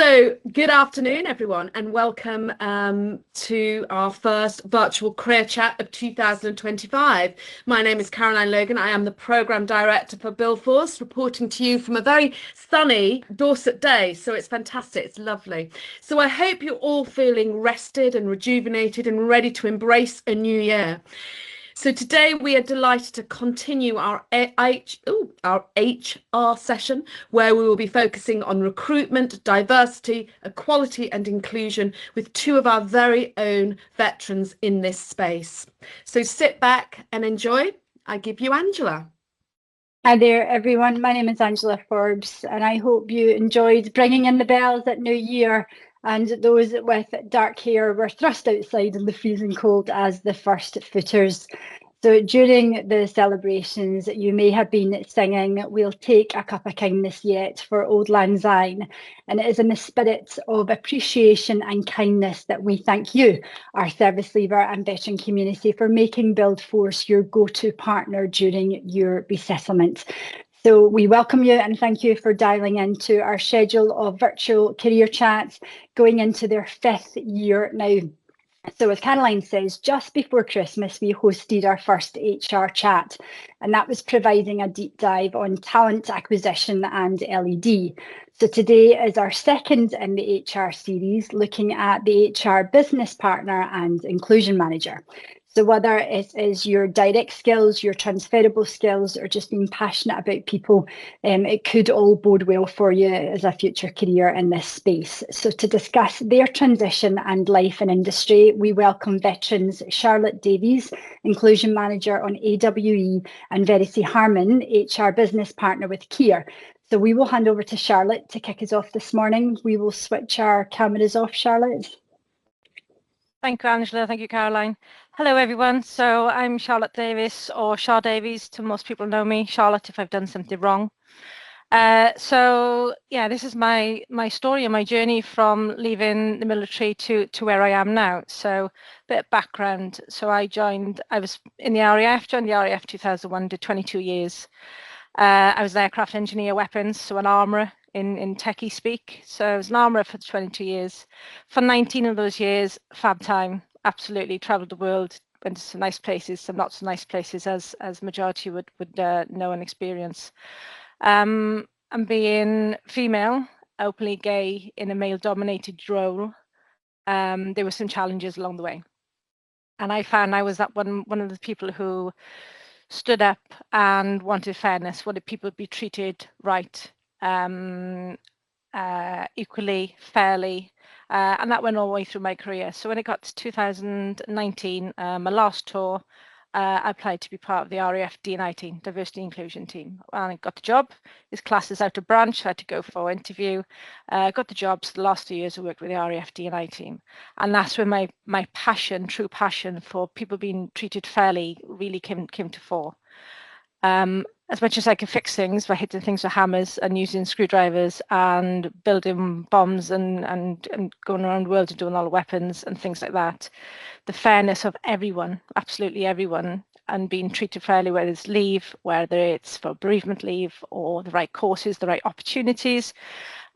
So, good afternoon, everyone, and welcome to our first virtual career chat of 2025. My name is Caroline Logan. I am the Programme Director for BuildForce, reporting to you from a very sunny Dorset day. So it's fantastic. It's lovely. So I hope you're all feeling rested and rejuvenated and ready to embrace a new year. So today we are delighted to continue our HR session, where we will be focusing on recruitment, diversity, equality and inclusion with two of our very own veterans in this space. So sit back and enjoy. I give you Angela. Hi there, everyone. My name is Angela Forbes, and I hope you enjoyed bringing in the bells at New Year. And those with dark hair were thrust outside in the freezing cold as the first footers. So during the celebrations, you may have been singing, "We'll take a cup of kindness yet" for Auld Lang Syne. And it is in the spirit of appreciation and kindness that we thank you, our service leaver and veteran community, for making BuildForce your go-to partner during your resettlement. So we welcome you and thank you for dialing into our schedule of virtual career chats going into their 5th year now. So as Caroline says, just before Christmas, we hosted our first HR chat, and that was providing a deep dive on talent acquisition and LED. So today is our second in the HR series, looking at the HR business partner and inclusion manager. So whether it is your direct skills, your transferable skills, or just being passionate about people, it could all bode well for you as a future career in this space. So to discuss their transition and life in industry, we welcome veterans Charlotte Davies, Inclusion Manager on AWE, and Verity Harmon, HR Business Partner with Kier. So we will hand over to Charlotte to kick us off this morning. We will switch our cameras off, Charlotte. Thank you, Angela. Thank you, Caroline. Hello, everyone. So I'm Charlotte Davies, or Char Davies, to most people know me. Charlotte, if I've done something wrong. So yeah, this is my story and my journey from leaving the military to where I am now. So a bit of background. So I was in the RAF, joined the RAF 2001, did 22 years. I was an aircraft engineer, weapons, so an armourer in techie speak. So I was an armourer for 22 years. For 19 of those years, fab time, absolutely travelled the world, went to some nice places, some not so nice places, as majority would know and experience. And being female, openly gay in a male-dominated role, there were some challenges along the way. And I found I was that one of the people who stood up and wanted fairness, wanted people to be treated right, equally, fairly, and that went all the way through my career. So when it got to 2019, my last tour, I applied to be part of the RAF D&I team, diversity inclusion team, and I got the job. This class is out of branch, I had to go for an interview, got the job. So the last 2 years I worked with the RAF D&I team, and that's where my passion, true passion for people being treated fairly really came to fore. As much as I could fix things by hitting things with hammers and using screwdrivers and building bombs and going around the world and doing all the weapons and things like that, the fairness of everyone, absolutely everyone, and being treated fairly, whether it's leave, whether it's for bereavement leave or the right courses, the right opportunities,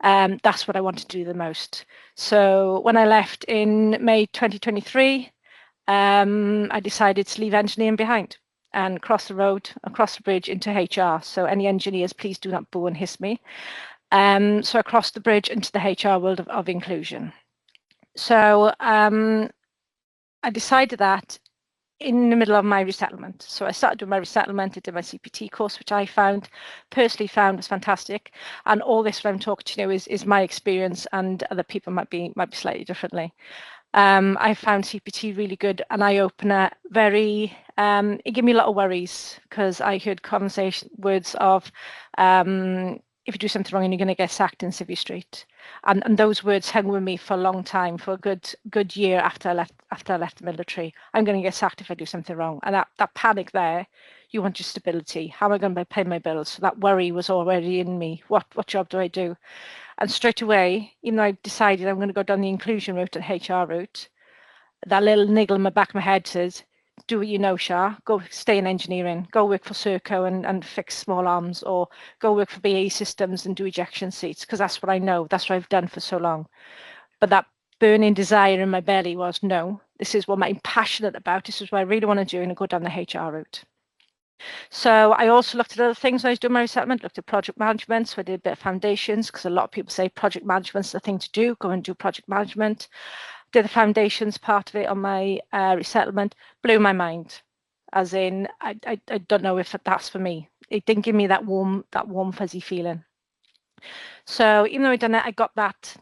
that's what I want to do the most. So when I left in May 2023, I decided to leave engineering behind and cross the bridge into HR. So any engineers, please do not boo and hiss me. So I crossed the bridge into the HR world of inclusion. So I decided that in the middle of my resettlement. So I started doing my resettlement, I did my CPT course, which I personally found was fantastic. And all this what I'm talking to you now is my experience, and other people might be slightly differently. I found CPT really good, an eye-opener, very, it gave me a lot of worries, because I heard words of, if you do something wrong and you're going to get sacked in Civvy Street. And those words hung with me for a long time, for a good year after I left the military. I'm going to get sacked if I do something wrong. And that panic there, you want your stability. How am I going to pay my bills? So that worry was already in me. What job do I do? And straight away, even though I decided I'm going to go down the inclusion route and HR route, that little niggle in the back of my head says, do what you know, Shah. Go stay in engineering. Go work for Serco and fix small arms, or go work for BAE Systems and do ejection seats, because that's what I know. That's what I've done for so long. But that burning desire in my belly was, no, this is what I'm passionate about. This is what I really want to do, and go down the HR route. So I also looked at other things when I was doing my resettlement, looked at project management. So I did a bit of foundations, because a lot of people say project management's the thing to do. Go and do project management. Did the foundations part of it on my resettlement. Blew my mind, as in I don't know if that's for me. It didn't give me that warm fuzzy feeling. So even though I'd done it, I got that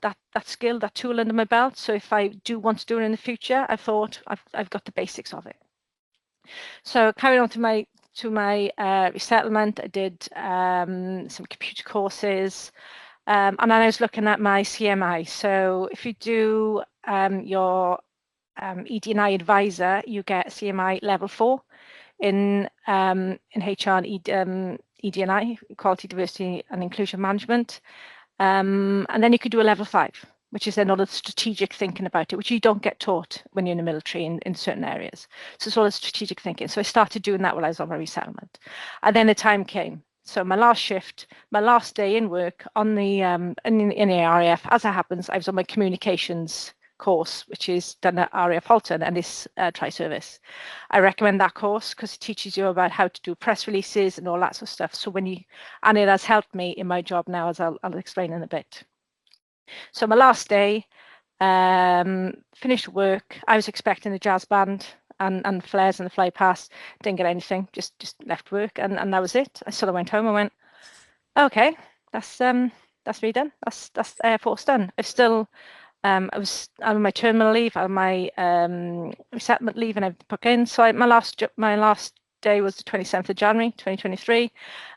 skill, that tool under my belt. So if I do want to do it in the future, I thought I've got the basics of it. So carrying on to my resettlement, I did some computer courses, and then I was looking at my CMI. So if you do your ED&I advisor, you get CMI level 4 in HR and ED&I, Equality, Diversity and Inclusion Management. And then you could do a level 5, which is then all the strategic thinking about it, which you don't get taught when you're in the military in certain areas. So it's all the strategic thinking. So I started doing that while I was on my resettlement. And then the time came. So my last shift, my last day in work on the in the RAF, as it happens, I was on my communications course, which is done at RAF Halton, and this tri-service. I recommend that course because it teaches you about how to do press releases and all that sort of stuff. So and it has helped me in my job now, as I'll explain in a bit. So my last day, finished work. I was expecting a jazz band and flares and the fly past. Didn't get anything. Just left work, and that was it. I sort of went home and went, okay, that's me done. That's Air Force done. I've still I was on my terminal leave, on my resettlement leave, and I've put in. So my last day was the 27th of January 2023,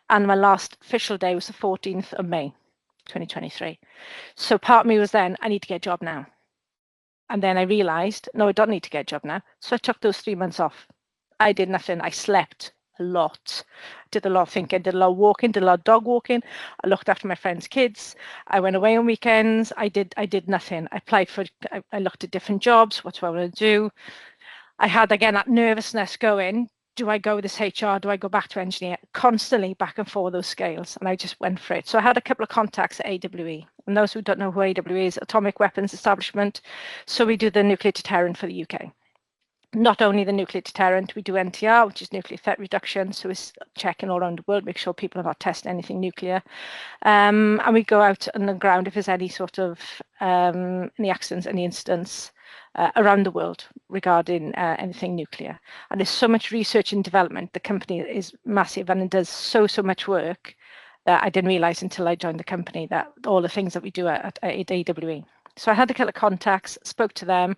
and my last official day was the 14th of May 2023. So part of me was then, I need to get a job now. And then I realized, no, I don't need to get a job now. So I took those 3 months off. I did nothing. I slept a lot. Did a lot of thinking, did a lot of walking, did a lot of dog walking. I looked after my friends' kids. I went away on weekends. I did nothing. I looked at different jobs. What do I want to do? I had, again, that nervousness going. Do I go with this HR? Do I go back to engineer? Constantly back and forth those scales. And I just went for it. So I had a couple of contacts at AWE. And those who don't know who AWE is, Atomic Weapons Establishment. So we do the nuclear deterrent for the UK. Not only the nuclear deterrent, we do NTR, which is nuclear threat reduction. So it's checking all around the world, make sure people are not testing anything nuclear. And we go out on the ground if there's any sort of any accidents, any incidents around the world regarding anything nuclear. And there's so much research and development. The company is massive and it does so much work that I didn't realize until I joined the company that all the things that we do at AWE. So I had a couple of contacts, spoke to them,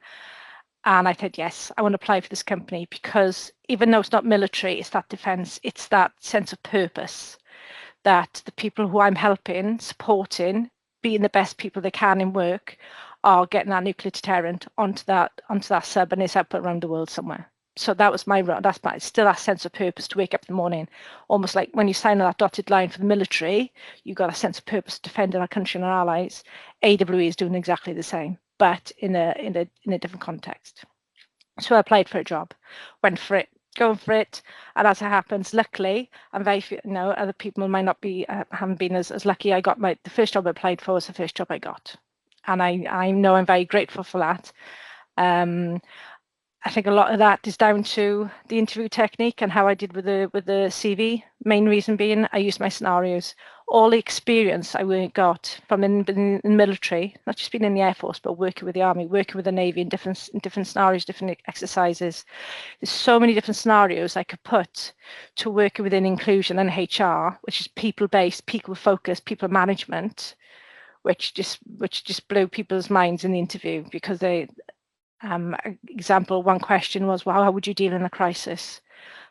and I said, yes, I want to apply for this company because even though it's not military, it's that defense, it's that sense of purpose that the people who I'm helping, supporting, being the best people they can in work, are getting that nuclear deterrent onto that sub and it's out around the world somewhere. So that was still that sense of purpose to wake up in the morning, almost like when you sign on that dotted line for the military, you've got a sense of purpose defending our country and our allies. AWE is doing exactly the same, but in a different context. So I applied for a job, went for it, going for it, and as it happens, luckily, I'm very few, other people might not be haven't been as lucky. I got the first job I applied for was the first job I got, and I know I'm very grateful for that. I think a lot of that is down to the interview technique and how I did with the CV. Main reason being I used my scenarios. All the experience I got from in the military, not just being in the Air Force, but working with the Army, working with the Navy in different scenarios, different exercises. There's so many different scenarios I could put to working within inclusion and HR, which is people-based, people-focused, people management, which just blew people's minds in the interview because they. Example, one question was, well, how would you deal in a crisis?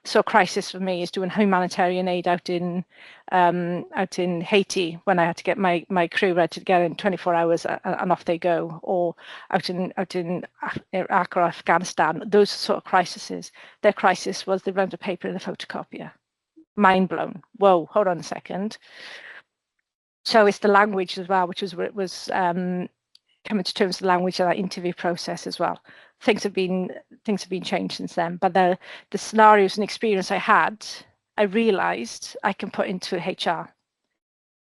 So a crisis for me is doing humanitarian aid out in Haiti when I had to get my crew ready to get in 24 hours and off they go, or out in Iraq or Afghanistan. Those sort of crises. Their crisis was the amount of paper in the photocopier. Mind blown. Whoa, hold on a second. So it's the language as well, which was coming to terms with the language of that interview process as well. Things have been changed since then, but the scenarios and experience I had, I realised I can put into HR.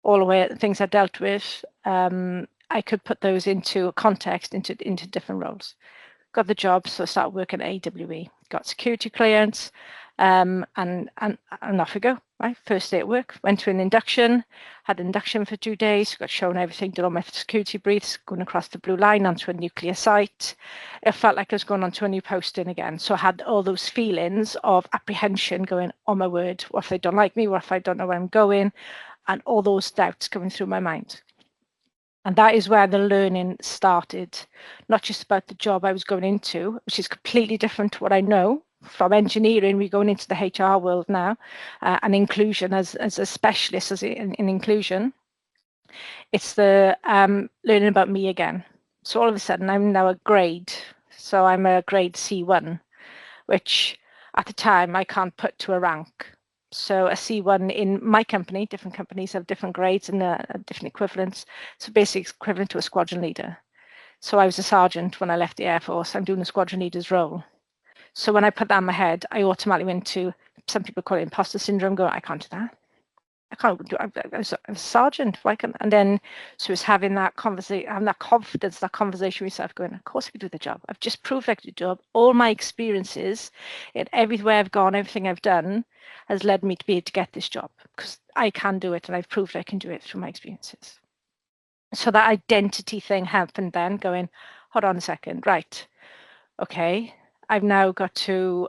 All the way things I dealt with, I could put those into a context, into different roles. Got the job, so I started working at AWE. Got security clearance, and off we go. Right, first day at work, went to an induction, had an induction for 2 days, got shown everything, did all my security briefs, going across the blue line onto a nuclear site. It felt like I was going onto a new posting again. So I had all those feelings of apprehension going, oh my word, what if they don't like me? What if I don't know where I'm going? And all those doubts coming through my mind. And that is where the learning started, not just about the job I was going into, which is completely different to what I know. From engineering, we're going into the HR world now, and inclusion as a specialist in inclusion. It's the learning about me again. So all of a sudden, I'm now a grade. So I'm a grade C1, which at the time I can't put to a rank. So a C1 in my company, different companies have different grades and different equivalents. So basically equivalent to a squadron leader. So I was a sergeant when I left the Air Force. I'm doing a squadron leader's role. So when I put that in my head, I automatically went to, some people call it imposter syndrome, go, I can't do that. I can't do it. I was a sergeant. Why can't? And then, so it's having that conversation, having that confidence, that conversation with yourself going, of course I can do the job. I've just proved I can do the job. All my experiences in everywhere I've gone, everything I've done has led me to be able to get this job because I can do it and I've proved I can do it through my experiences. So that identity thing happened then going, hold on a second, right. Okay, I've now got to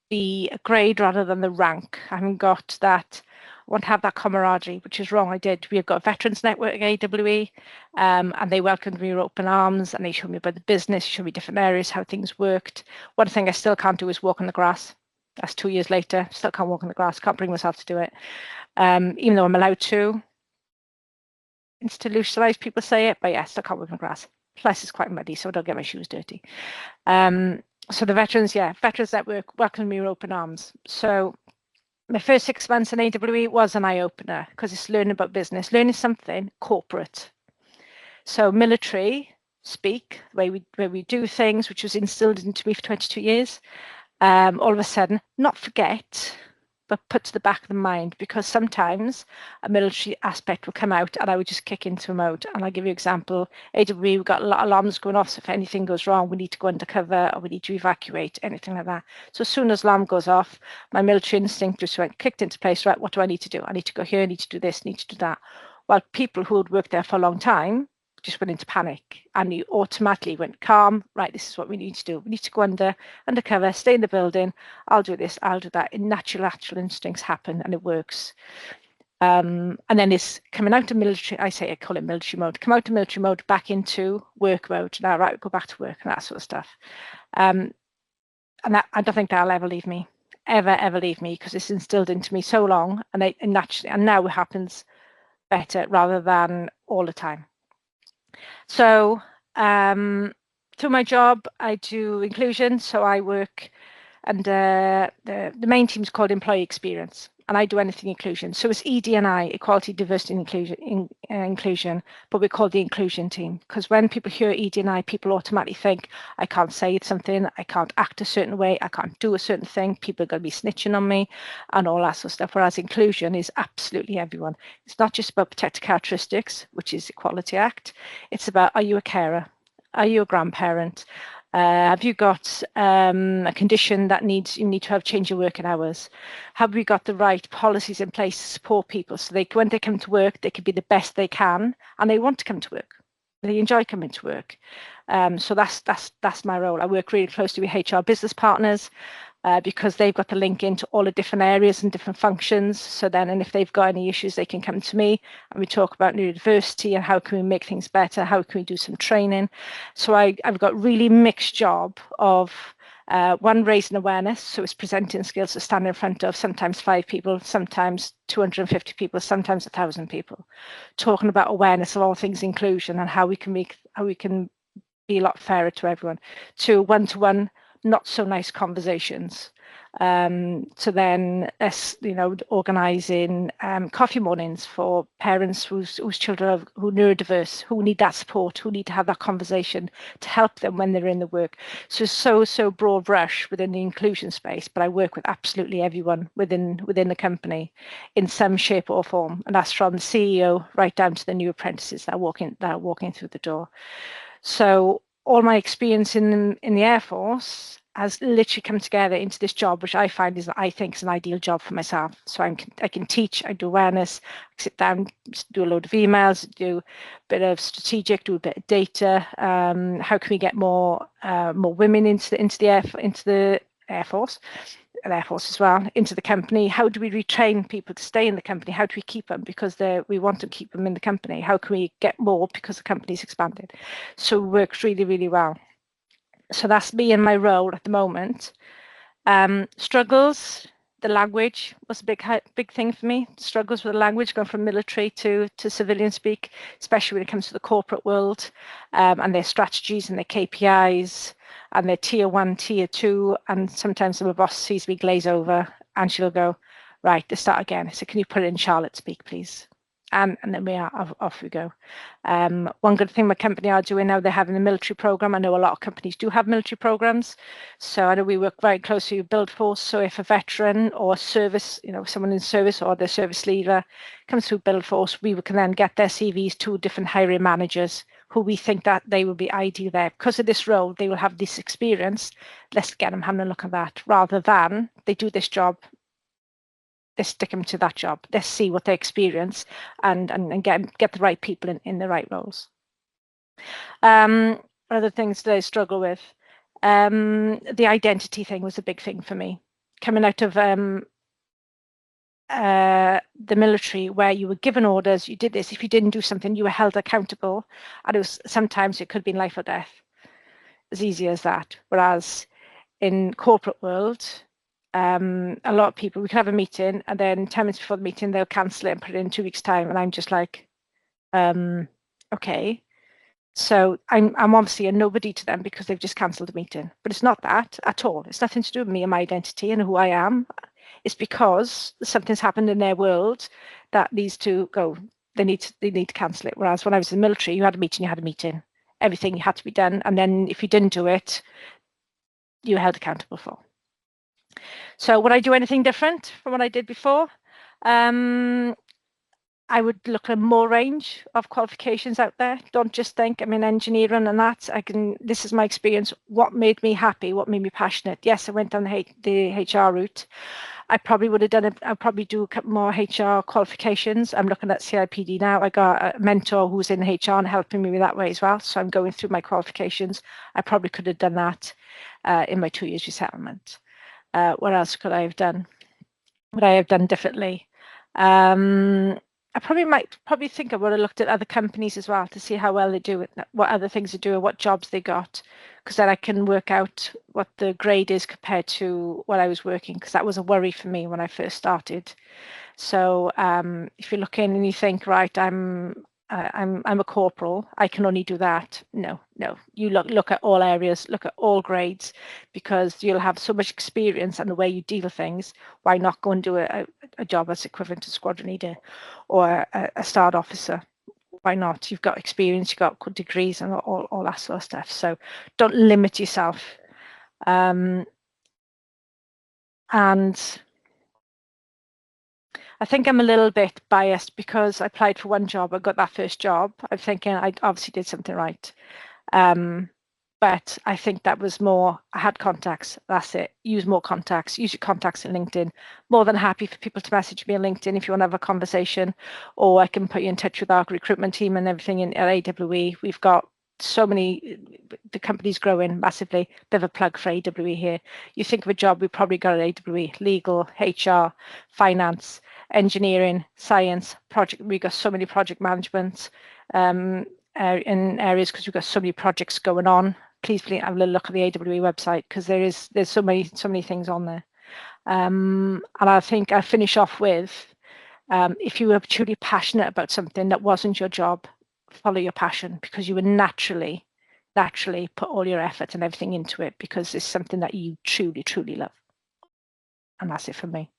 be a grade rather than the rank. I haven't got that, I want to have that camaraderie, which is wrong. I did. We've got a veterans network at AWE, and they welcomed me with open arms and they showed me about the business, showed me different areas, how things worked. One thing I still can't do is walk on the grass. That's 2 years later, still can't walk on the grass, can't bring myself to do it. Even though I'm allowed to. Institutionalized people say it, but yeah, still can't walk on the grass. Plus it's quite muddy, so I don't get my shoes dirty. So the veterans network welcomed me with open arms. So my first 6 months in AWE was an eye-opener because it's learning about business, learning something corporate. So military speak, the way we do things, which was instilled into me for 22 years. All of a sudden, not forget, but put to the back of the mind, because sometimes a military aspect will come out and I would just kick into a mode. And I'll give you an example. AWE, we've got a lot of alarms going off. So if anything goes wrong, we need to go undercover or we need to evacuate, anything like that. So as soon as alarm goes off, my military instinct just went, kicked into place, right, what do I need to do? I need to go here, I need to do this, I need to do that. While people who had worked there for a long time just went into panic and you automatically went calm, right, this is what we need to do. We need to go undercover, stay in the building, I'll do this, I'll do that. And natural instincts happen and it works. And then it's coming out of military, I call it military mode, come out of military mode, back into work mode. Now, right, go back to work and that sort of stuff. And that, I don't think that'll ever leave me, ever leave me, because it's instilled into me so long and naturally, and now it happens better rather than all the time. So through my job, I do inclusion. So I work, and the main team is called Employee Experience, and I do anything inclusion. So it's ED&I, Equality, Diversity, and Inclusion, but we call the inclusion team, because when people hear ED&I, people automatically think, I can't say something, I can't act a certain way, I can't do a certain thing, people are going to be snitching on me, and all that sort of stuff. Whereas inclusion is absolutely everyone. It's not just about protected characteristics, which is Equality Act. It's about, are you a carer? Are you a grandparent? Have you got a condition that you need to have change your working hours? Have we got the right policies in place to support people so when they come to work, they can be the best they can and they want to come to work. They enjoy coming to work. So that's my role. I work really closely with HR business partners because they've got the link into all the different areas and different functions. So then, and if they've got any issues, they can come to me and we talk about neurodiversity and how can we make things better? How can we do some training? So I've got really mixed job of one, raising awareness. So it's presenting skills to stand in front of sometimes 5 people, sometimes 250 people, sometimes 1,000 people, talking about awareness of all things inclusion and how we can be a lot fairer to everyone. To one-to-one not so nice conversations. So then, organising coffee mornings for parents whose children are who neurodiverse, who need that support, who need to have that conversation to help them when they're in the work. So broad brush within the inclusion space, but I work with absolutely everyone within the company in some shape or form, and that's from the CEO right down to the new apprentices that are walking through the door. So all my experience in the Air Force has literally come together into this job, which I think is an ideal job for myself. So I can teach, I do awareness, I sit down, do a load of emails, do a bit of strategic, do a bit of data. How can we get more women into the Air Force? And Air Force as well, into the company. How do we retrain people to stay in the company? How do we keep them because we want to keep them in the company? How can we get more because the company's expanded? So it works really, really well. So that's me in my role at the moment. Struggles, the language was a big thing for me. Struggles with the language, going from military to civilian speak, especially when it comes to the corporate world, and their strategies and their KPIs and their tier 1, tier 2. And sometimes my boss sees me glaze over and she'll go, right, let's start again. So can you put it in Charlotte speak, please? And then off we go. One good thing my company are doing now, they're having a military program. I know a lot of companies do have military programs. So I know we work very closely with BuildForce. So if a veteran or service, someone in service or their service leaver comes through BuildForce, we can then get their CVs to different hiring managers who we think that they will be ideal there. Because of this role, they will have this experience. Let's get them having a look at that rather than they do this job. Let's stick them to that job. Let's see what they experience and get the right people in the right roles. Other things that I struggle with, the identity thing was a big thing for me. Coming out of the military, where you were given orders, you did this. If you didn't do something, you were held accountable, and sometimes it could be life or death, as easy as that. Whereas in corporate world, a lot of people, we can have a meeting and then 10 minutes before the meeting they'll cancel it and put it in 2 weeks time, and I'm just like, okay, so I'm obviously a nobody to them because they've just cancelled a meeting. But it's not that at all. It's nothing to do with me and my identity and who I am. It's because something's happened in their world that needs to go. They need to cancel it. Whereas when I was in the military, you had a meeting, everything had to be done, and then if you didn't do it, you were held accountable for. So would I do anything different from what I did before? I would look at more range of qualifications out there. Don't just think I'm in engineering and that. This is my experience. What made me happy? What made me passionate? Yes, I went down the HR route. I probably would have done it. I'll probably do a couple more HR qualifications. I'm looking at CIPD now. I got a mentor who's in HR and helping me with that way as well. So I'm going through my qualifications. I probably could have done that in my 2 years resettlement. What else could I have done? Would I have done differently? I probably think I would have looked at other companies as well to see how well they do it, what other things they do, what jobs they got, because then I can work out what the grade is compared to what I was working, because that was a worry for me when I first started. So if you're looking and you think, right, I'm a corporal, I can only do that. No, you look at all areas, look at all grades, because you'll have so much experience and the way you deal with things. Why not go and do a job that's equivalent to squadron leader or a start officer? Why not? You've got experience, you've got good degrees and all that sort of stuff. So don't limit yourself. And I think I'm a little bit biased because I applied for one job, I got that first job. I'm thinking I obviously did something right. But I think that was more, I had contacts, that's it. Use more contacts, use your contacts in LinkedIn. More than happy for people to message me on LinkedIn if you want to have a conversation, or I can put you in touch with our recruitment team and everything at AWE. We've got so many, the company's growing massively. Bit of a plug for AWE here. You think of a job, we've probably got at AWE, legal, HR, finance, engineering, science, project. We've got so many project management in areas because we've got so many projects going on. Please have a little look at the AWE website because there's so many things on there. And I think I'll finish off with, if you were truly passionate about something that wasn't your job, follow your passion, because you were naturally naturally put all your effort and everything into it because it's something that you truly, truly love. And that's it for me.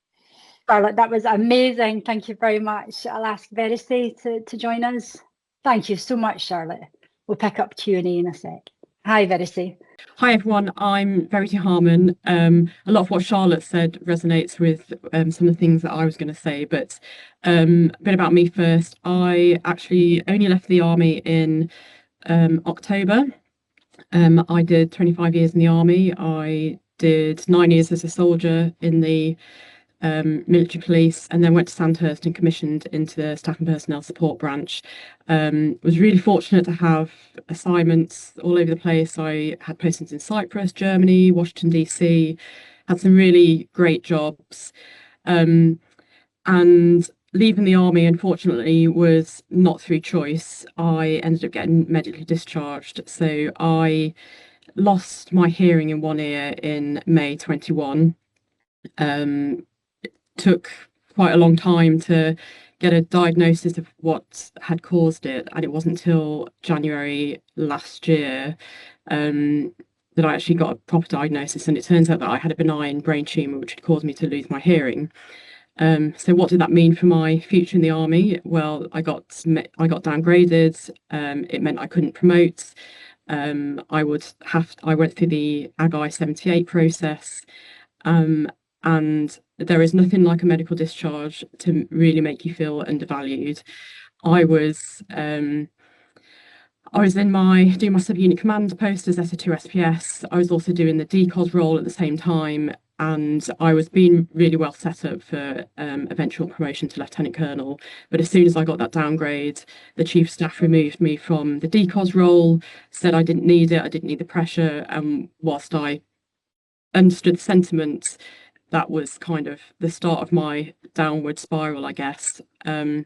Charlotte, that was amazing. Thank you very much. I'll ask Verity to join us. Thank you so much, Charlotte. We'll pick up Q&A in a sec. Hi, Verity. Hi everyone, I'm Verity Harmon. A lot of what Charlotte said resonates with some of the things that I was going to say, but a bit about me first. I actually only left the army in October. I did 25 years in the army. I did 9 years as a soldier in the military police, and then went to Sandhurst and commissioned into the staff and personnel support branch. Was really fortunate to have assignments all over the place. I had postings in Cyprus, Germany, Washington DC, had some really great jobs. And leaving the army, unfortunately, was not through choice. I ended up getting medically discharged. So I lost my hearing in one ear in May 21. Took quite a long time to get a diagnosis of what had caused it, and it wasn't until January last year that I actually got a proper diagnosis, and it turns out that I had a benign brain tumour which had caused me to lose my hearing. So what did that mean for my future in the army? Well, I got downgraded. It meant I couldn't promote. I went through the AGI 78 process. And there is nothing like a medical discharge to really make you feel undervalued. I was doing my subunit commander post as SO2 SPS. I was also doing the DCOS role at the same time, and I was being really well set up for eventual promotion to lieutenant colonel. But as soon as I got that downgrade, the chief of staff removed me from the DCOS role, said I didn't need it, I didn't need the pressure, and whilst I understood the sentiment, that was kind of the start of my downward spiral, I guess. I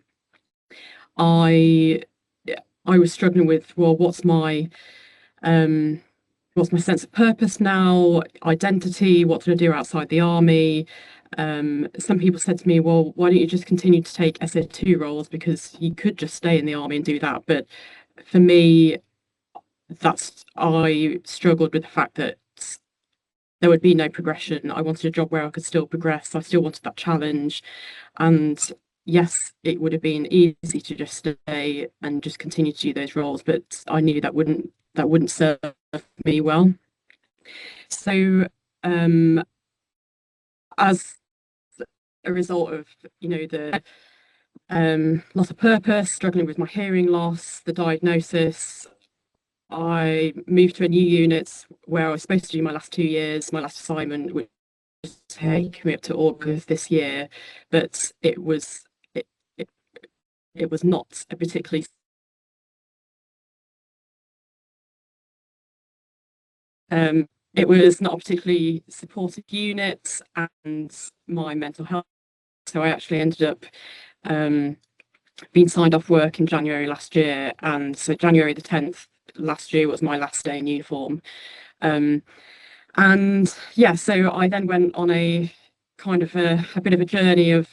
was struggling with, well, what's my sense of purpose now, identity, what did I do outside the army? Some people said to me, well, why don't you just continue to take SO2 roles, because you could just stay in the army and do that. But for me, I struggled with the fact that there would be no progression. I wanted a job where I could still progress. I still wanted that challenge. And yes, it would have been easy to just stay and just continue to do those roles, but I knew that wouldn't serve me well. So as a result of, the loss of purpose, struggling with my hearing loss, the diagnosis, I moved to a new unit where I was supposed to do my last 2 years, my last assignment, which was take me up to August this year, but it was not a particularly supportive unit, and my mental health. So I actually ended up being signed off work in January last year, and so January the 10th last year was my last day in uniform. And yeah, so I then went on a kind of a bit of a journey of,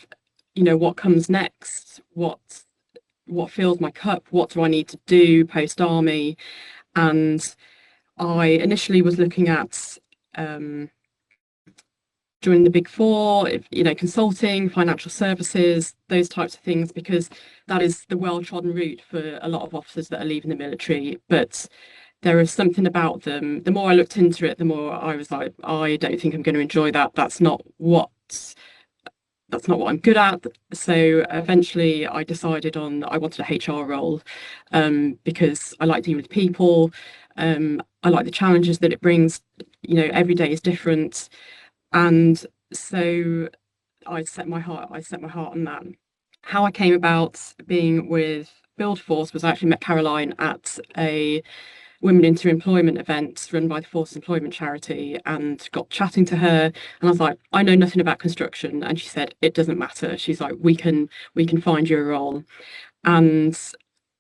what comes next, what fills my cup, what do I need to do post army. And I initially was looking at joining the Big Four, consulting, financial services, those types of things, because that is the well-trodden route for a lot of officers that are leaving the military. But there is something about them. The more I looked into it, the more I was like, I don't think I'm going to enjoy that. That's not what I'm good at. So eventually I decided I wanted a HR role, because I like dealing with people. I like the challenges that it brings. Every day is different. And so I set my heart on that. How I came about being with BuildForce was I actually met Caroline at a Women into Employment event run by the Force Employment Charity, and got chatting to her, and I was like, I know nothing about construction, and she said, it doesn't matter. She's like, we can find you a role. And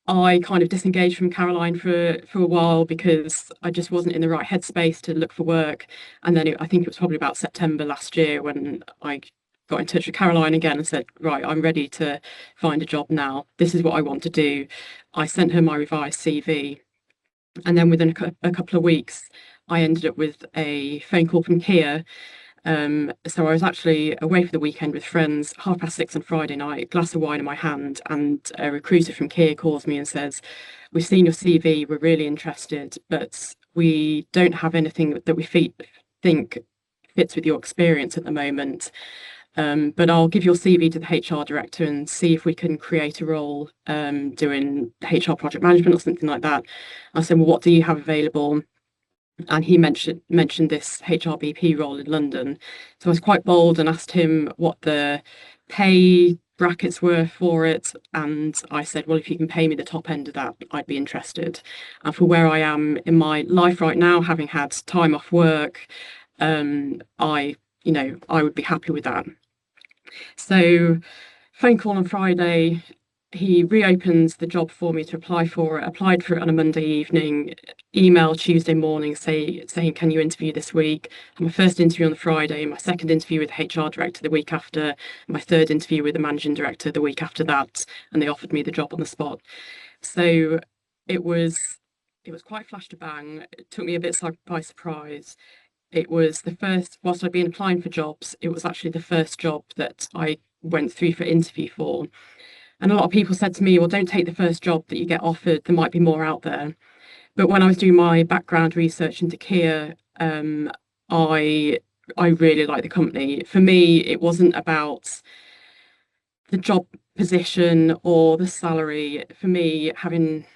I kind of disengaged from Caroline for a while because I just wasn't in the right headspace to look for work. And then I think it was probably about September last year when I got in touch with Caroline again and said, right, I'm ready to find a job now. This is what I want to do. I sent her my revised CV, And then within a couple of weeks, I ended up with a phone call from Kia. So I was actually away for the weekend with friends, 6:30 on Friday night, glass of wine in my hand, and a recruiter from Kia calls me and says, "We've seen your CV, we're really interested, but we don't have anything that we think fits with your experience at the moment. But I'll give your CV to the HR director and see if we can create a role doing HR project management or something like that." I said, "Well, what do you have available?" And he mentioned this HRBP role in London. So I was quite bold and asked him what the pay brackets were for it. And I said, "Well, if you can pay me the top end of that, I'd be interested." And for where I am in my life right now, having had time off work, I would be happy with that. So phone call on Friday, he reopens the job for me to apply for it. Applied for it on a Monday evening, email Tuesday morning saying, "Can you interview this week?" Had my first interview on the Friday, my second interview with the HR director the week after, my third interview with the managing director the week after that, and they offered me the job on the spot. So it was quite flash to bang. It took me a bit by surprise. It was the first, whilst I'd been applying for jobs, it was actually the first job that I went through for interview for. And a lot of people said to me, "Well, don't take the first job that you get offered, there might be more out there." But when I was doing my background research into Kia, I really like the company. For me, it wasn't about the job position or the salary. For me, having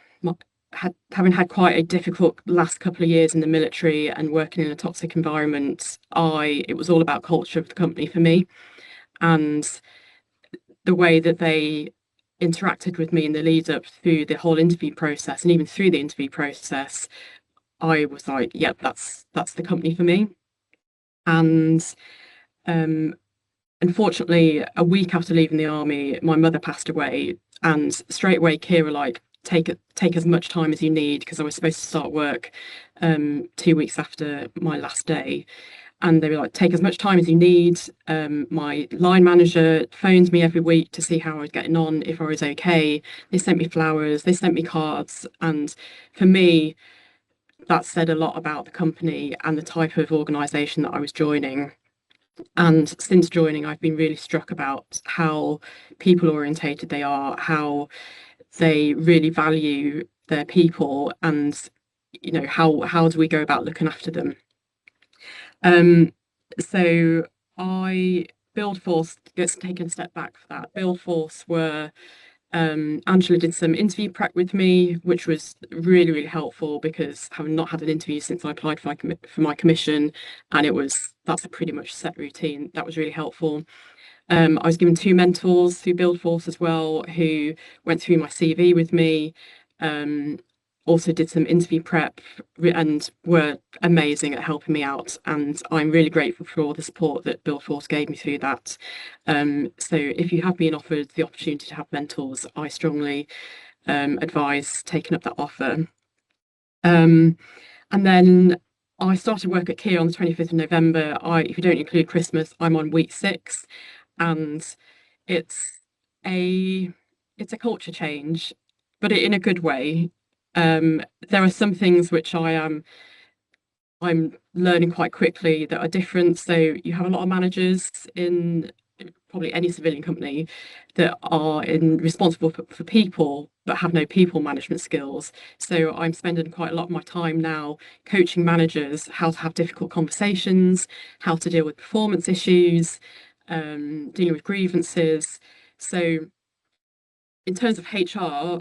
had quite a difficult last couple of years in the military and working in a toxic environment, it was all about culture of the company for me, and the way that they interacted with me in the lead up through the whole interview process, and even through the interview process, I was like, "Yep, that's the company for me." And unfortunately, a week after leaving the army, my mother passed away, and straight away Kia were like, take as much time as you need, because I was supposed to start work 2 weeks after my last day. And they were like, "Take as much time as you need." My line manager phoned me every week to see how I was getting on, if I was okay. They sent me flowers, they sent me cards. And for me, that said a lot about the company and the type of organisation that I was joining. And since joining, I've been really struck about how people orientated they are, how they really value their people, and how do we go about looking after them. So I BuildForce, let's take a step back for that. BuildForce were Angela did some interview prep with me, which was really, really helpful, because having not had an interview since I applied for my commission, and that's a pretty much set routine. That was really helpful. I was given 2 mentors through BuildForce as well, who went through my CV with me, also did some interview prep, and were amazing at helping me out. And I'm really grateful for all the support that BuildForce gave me through that. So if you have been offered the opportunity to have mentors, I strongly advise taking up that offer. And then I started work at Kia on the 25th of November. If you don't include Christmas, I'm on week 6, and it's a culture change, but in a good way. There are some things which I'm learning quite quickly that are different. So you have a lot of managers in probably any civilian company that are responsible for people but have no people management skills. So I'm spending quite a lot of my time now coaching managers how to have difficult conversations, how to deal with performance issues, dealing with grievances. So in terms of HR,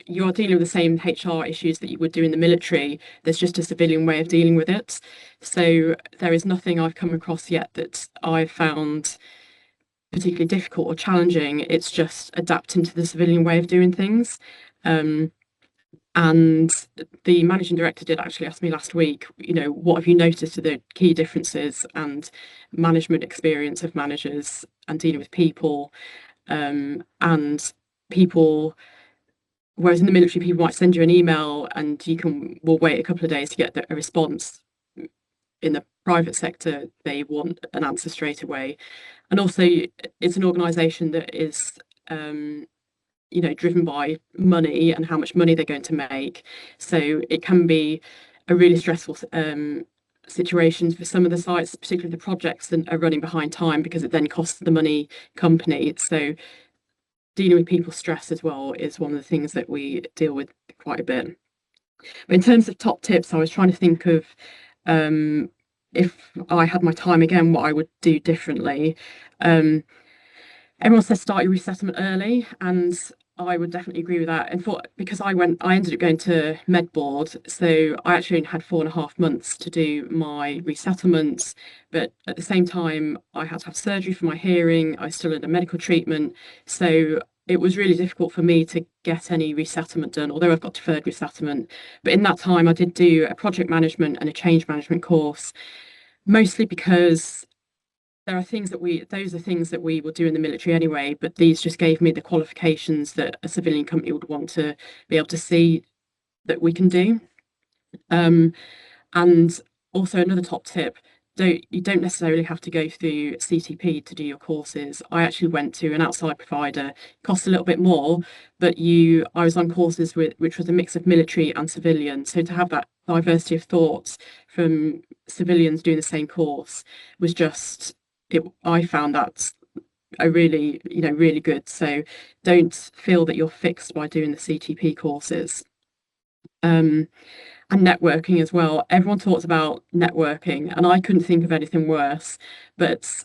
you are dealing with the same HR issues that you would do in the military. There's just a civilian way of dealing with it. So there is nothing I've come across yet that I've found particularly difficult or challenging. It's just adapting to the civilian way of doing things. And the managing director did actually ask me last week, what have you noticed are the key differences and management experience of managers and dealing with people, and people. Whereas in the military, people might send you an email and will wait a couple of days to get a response. In the private sector, they want an answer straight away. And also, it's an organisation that is driven by money and how much money they're going to make. So it can be a really stressful situations for some of the sites, particularly the projects that are running behind time, because it then costs the money company. So dealing with people's stress as well is one of the things that we deal with quite a bit. But in terms of top tips, I was trying to think of if I had my time again, what I would do differently. Everyone says start your resettlement early, and I would definitely agree with that. And because I ended up going to med board, so I actually only had 4.5 months to do my resettlement. But at the same time, I had to have surgery for my hearing. I was still under medical treatment, so it was really difficult for me to get any resettlement done, although I've got deferred resettlement. But in that time, I did do a project management and a change management course, mostly because those are things that we will do in the military anyway, but these just gave me the qualifications that a civilian company would want to be able to see that we can do. And also another top tip, you don't necessarily have to go through CTP to do your courses. I actually went to an outside provider. It cost a little bit more, but I was on courses which was a mix of military and civilian. So to have that diversity of thoughts from civilians doing the same course was just I found that really good. So don't feel that you're fixed by doing the CTP courses. And networking as well. Everyone talks about networking, and I couldn't think of anything worse. But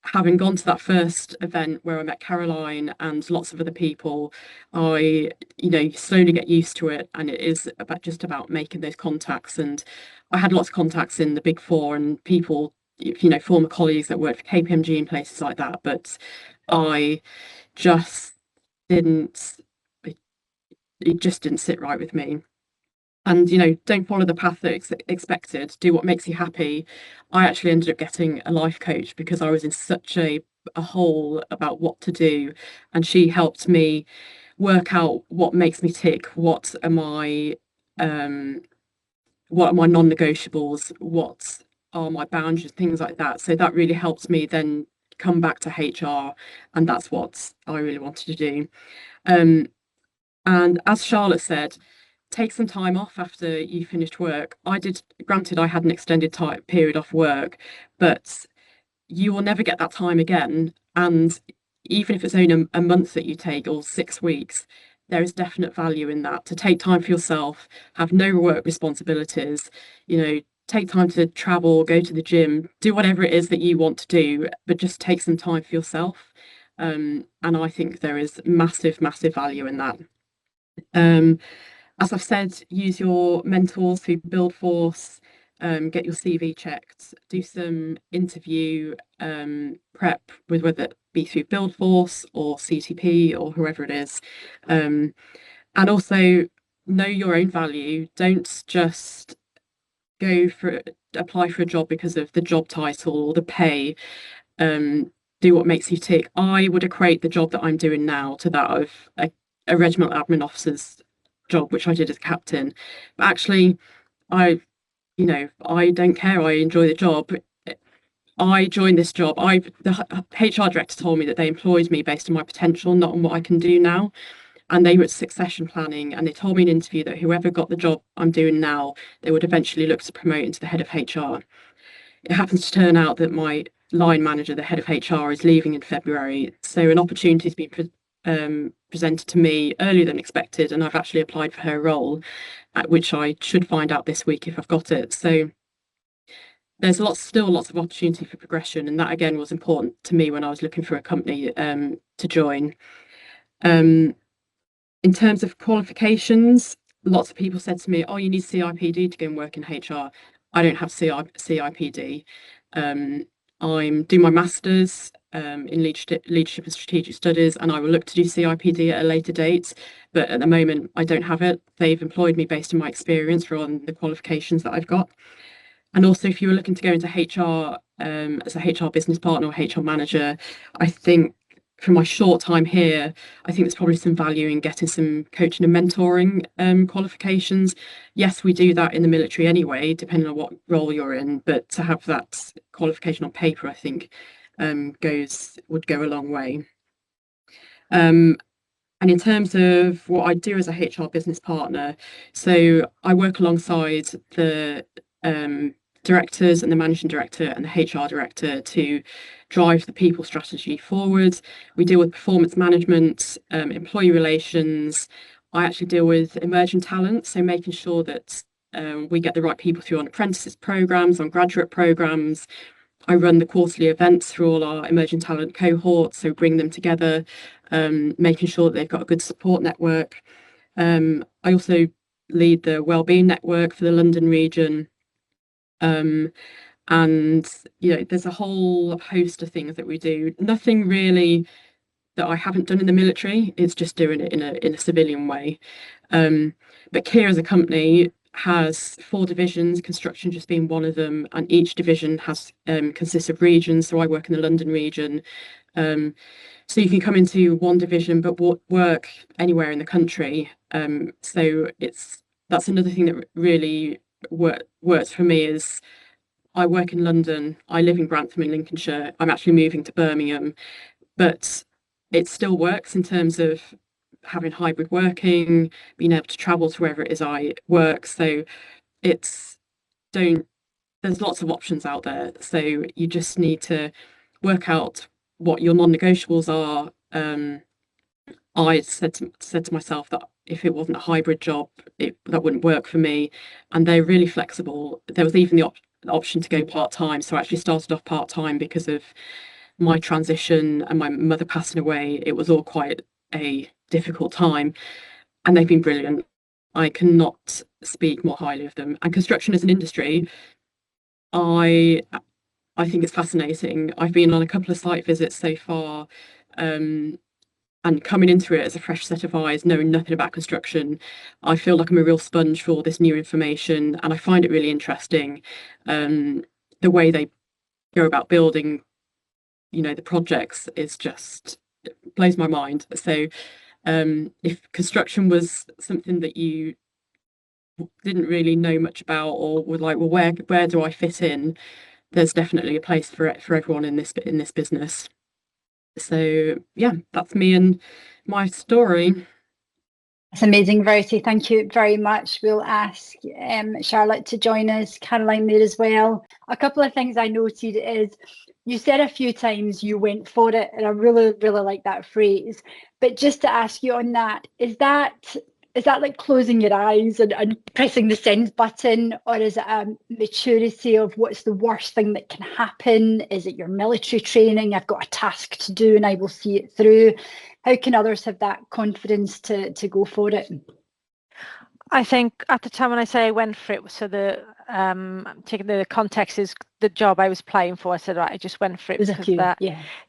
having gone to that first event where I met Caroline and lots of other people, I slowly get used to it, and it is about making those contacts. And I had lots of contacts in the Big Four and people, former colleagues that worked for KPMG and places like that, but I just didn't it just didn't sit right with me. And don't follow the path that's expected, do what makes you happy. I actually ended up getting a life coach because I was in such a hole about what to do, and she helped me work out what makes me tick, what are my non-negotiables, what are my boundaries, things like that. So that really helped me then come back to HR, and that's what I really wanted to do. And as Charlotte said, take some time off after you finished work. Granted, I had an extended period off work, but you will never get that time again. And even if it's only a month that you take, or 6 weeks, there is definite value in that, to take time for yourself, have no work responsibilities, take time to travel, go to the gym, do whatever it is that you want to do, but just take some time for yourself. And I think there is massive, massive value in that. As I've said, use your mentors through BuildForce, get your CV checked, do some interview prep, with whether it be through BuildForce or CTP or whoever it is. And also know your own value. Don't just apply for a job because of the job title or the pay. Do what makes you tick. I would equate the job that I'm doing now to that of a regimental admin officer's job, which I did as captain. But actually, I don't care. I enjoy the job. I joined this job. The HR director told me that they employed me based on my potential, not on what I can do now. And they were succession planning, and they told me in an interview that whoever got the job I'm doing now, they would eventually look to promote into the head of HR. It happens to turn out that my line manager, the head of HR, is leaving in February. So an opportunity has been presented to me earlier than expected, and I've actually applied for her role, which I should find out this week if I've got it. So there's still lots of opportunity for progression, and that again was important to me when I was looking for a company to join. In terms of qualifications, lots of people said to me, "Oh, you need CIPD to go and work in HR." I don't have CIPD. I'm doing my master's in leadership and strategic studies, and I will look to do CIPD at a later date. But at the moment, I don't have it. They've employed me based on my experience rather than the qualifications that I've got. And also, if you were looking to go into HR as a HR business partner or HR manager, I think from my short time here, I think there's probably some value in getting some coaching and mentoring qualifications. Yes, we do that in the military anyway, depending on what role you're in, but to have that qualification on paper, I think would go a long way. And in terms of what I do as a HR business partner, so I work alongside the directors and the managing director and the HR director to drive the people strategy forward. We deal with performance management, employee relations. I actually deal with emerging talent, so making sure that we get the right people through on apprentices programs, on graduate programs. I run the quarterly events through all our emerging talent cohorts, so bring them together, making sure that they've got a good support network. I also lead the wellbeing network for the London region. And there's a whole host of things that we do. Nothing really that I haven't done in the military. It's just doing it in a civilian way. But Kia as a company has 4 divisions, construction just being one of them, and each division has consists of regions. So I work in the London region. So you can come into one division but work anywhere in the country. So that's another thing that really works for me is I work in London, I live in Grantham in Lincolnshire. I'm actually moving to Birmingham, but it still works in terms of having hybrid working, being able to travel to wherever it is I work. So there's lots of options out there. So you just need to work out what your non-negotiables are. I said to myself that if it wasn't a hybrid job, that wouldn't work for me. And they're really flexible. There was even the option to go part-time. So I actually started off part-time because of my transition and my mother passing away. It was all quite a difficult time, and they've been brilliant. I cannot speak more highly of them. And construction as an industry, I think it's fascinating. I've been on a couple of site visits so far, and coming into it as a fresh set of eyes, knowing nothing about construction, I feel like I'm a real sponge for all this new information, and I find it really interesting. The way they go about building, the projects is just blows my mind. So if construction was something that you didn't really know much about, or were like, well, where do I fit in? There's definitely a place for everyone in this business. So yeah, that's me and my story. That's amazing, Verity. Thank you very much. We'll ask Charlotte to join us, Caroline there as well. A couple of things I noted is you said a few times you went for it, and I really, really like that phrase. But just to ask you on that, is that like closing your eyes and pressing the send button, or is it a maturity of what's the worst thing that can happen? Is it your military training? I've got a task to do and I will see it through. How can others have that confidence to go for it? I think at the time when I say I went for it, so taking the context is the job I was applying for. I said, right, I just went for it because of that.